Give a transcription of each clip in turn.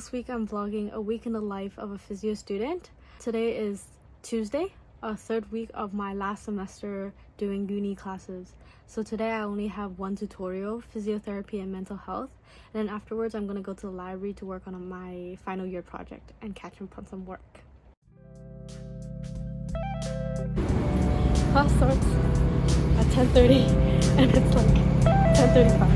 This week I'm vlogging a week in the life of a physio student. Today is Tuesday, a third week of my last semester doing uni classes. So today I only have one tutorial, physiotherapy and mental health, and then afterwards I'm gonna go to the library to work on my final year project and catch up on some work. Class starts at 10:30 and it's like 10:35.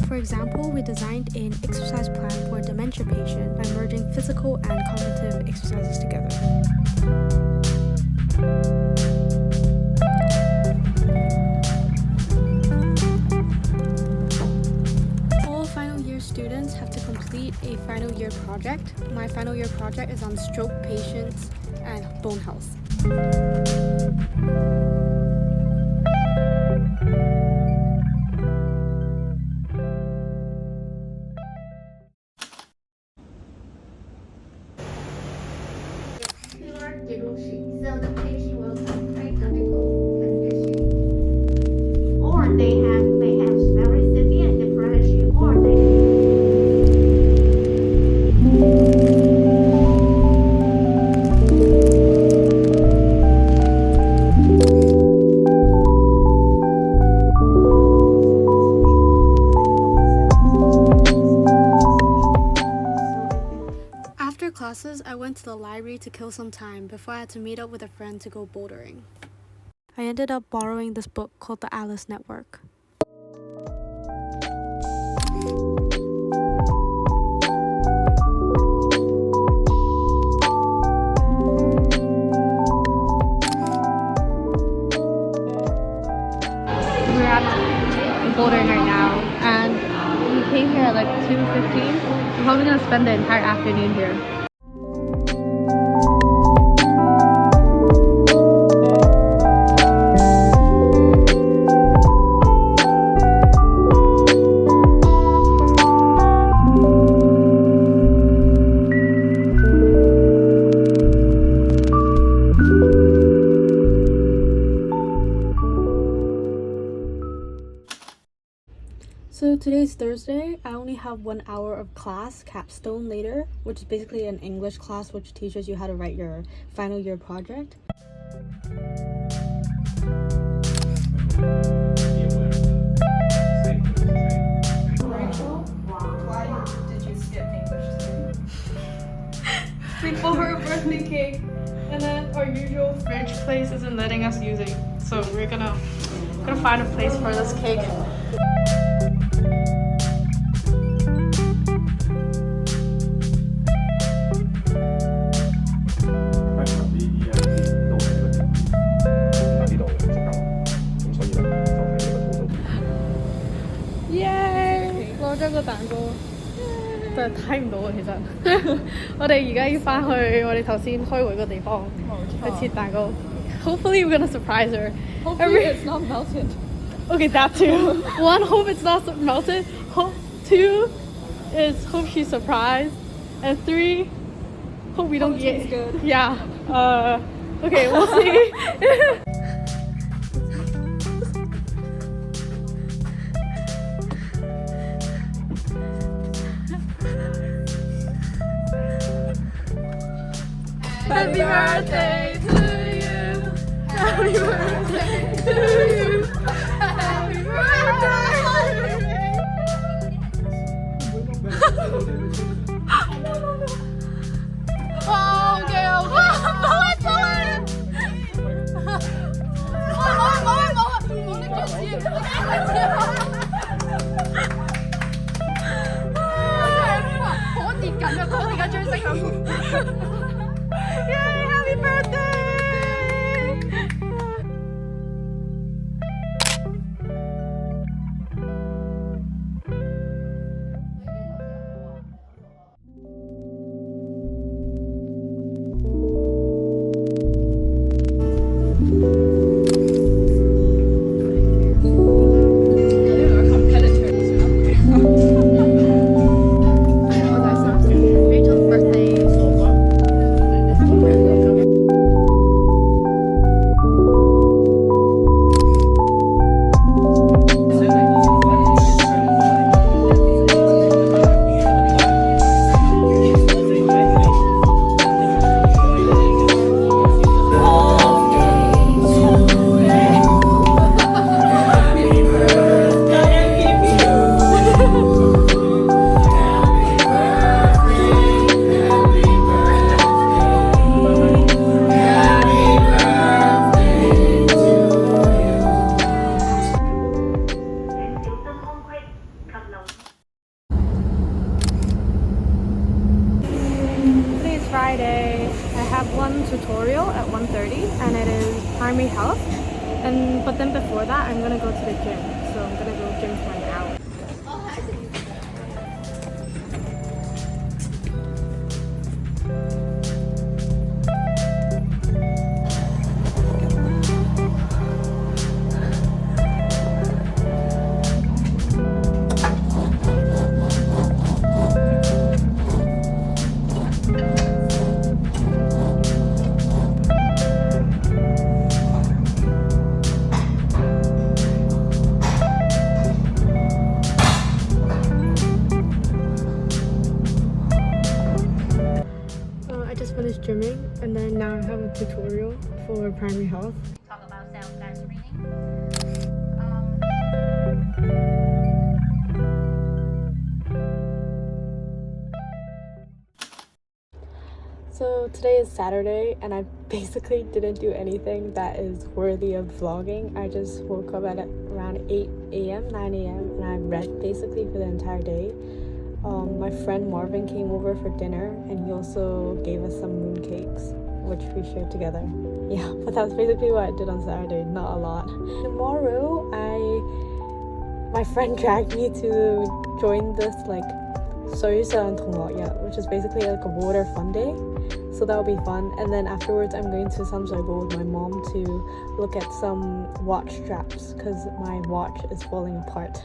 For example, we designed an exercise plan for a dementia patient by merging physical and cognitive exercises together. All final year students have to complete a final year project. My final year project is on stroke patients and bone health. So the patient will complain medical condition, or may have very severe depression, or After classes, I went to the library to kill some time before I had to meet up with a friend to go bouldering. I ended up borrowing this book called The Alice Network. We're at bouldering right now, and we came here at like 2:15. We're probably gonna spend the entire afternoon here. So today's Thursday. I only have 1 hour of class, capstone later, which is basically an English class which teaches you how to write your final year project. Rachel, why did you skip English today? We bought her a birthday cake, and then our usual fridge place isn't letting us use it, so we're gonna find a place for this cake. Yay！ 攞咗個蛋糕，但係睇唔到啊，其實。我哋而家要翻去我哋頭先開會個地方去切蛋糕。Hopefully we're gonna surprise her. Hopefully it's not melted. Okay, that too. One, hope it's not melted. Two is hope she's surprised. And three, hope we don't get. Good. Yeah. Okay, we'll see. Happy birthday to you. Happy birthday to you. Happy birthday. Okay. Yay, happy birthday! have one tutorial at 1:30 and it is primary health. But then before that, I'm gonna go to the gym. So I'm gonna go gym for an hour. I just finished gymming and then now I have a tutorial for primary health. Talk about cell screening. So today is Saturday and I basically didn't do anything that is worthy of vlogging. I just woke up at around 8 a.m., 9 a.m. and I read basically for the entire day. My friend Marvin came over for dinner and he also gave us some mooncakes, which we shared together. Yeah, but that's basically what I did on Saturday, not a lot. Tomorrow, my friend dragged me to join this like 水上同樂日, which is basically like a water fun day. So that'll be fun. And then afterwards, I'm going to Samsui with my mom to look at some watch straps because my watch is falling apart.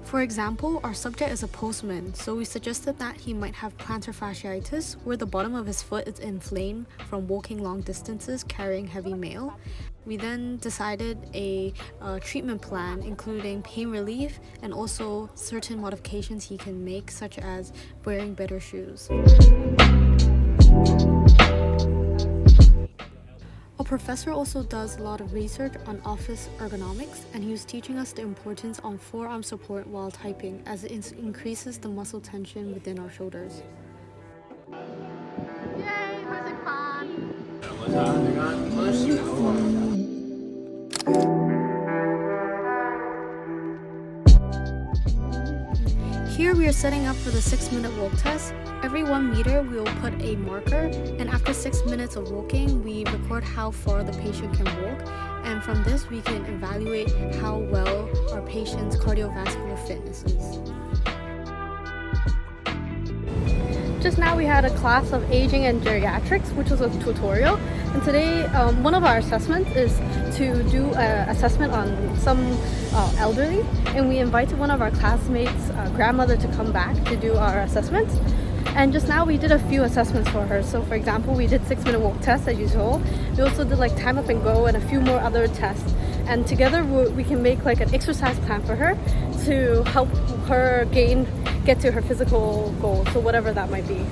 For example, our subject is a postman, so we suggested that he might have plantar fasciitis, where the bottom of his foot is inflamed from walking long distances carrying heavy mail. We then decided a treatment plan, including pain relief and also certain modifications he can make, such as wearing better shoes. Our professor also does a lot of research on office ergonomics, and he was teaching us the importance on forearm support while typing, as it increases the muscle tension within our shoulders. Yay, music fun! Here we are setting up for the 6-minute walk test. Every 1 meter we will put a marker, and after 6 minutes of walking we record how far the patient can walk, and from this we can evaluate how well our patient's cardiovascular fitness is. Just now we had a class of aging and geriatrics, which was a tutorial, and today one of our assessments is to do an assessment on some elderly, and we invited one of our classmates' grandmother to come back to do our assessments. And just now we did a few assessments for her. So for example, we did 6-minute walk tests as usual. We also did like time up and go and a few more other tests. And together we can make like an exercise plan for her to help her get to her physical goal, so whatever that might be.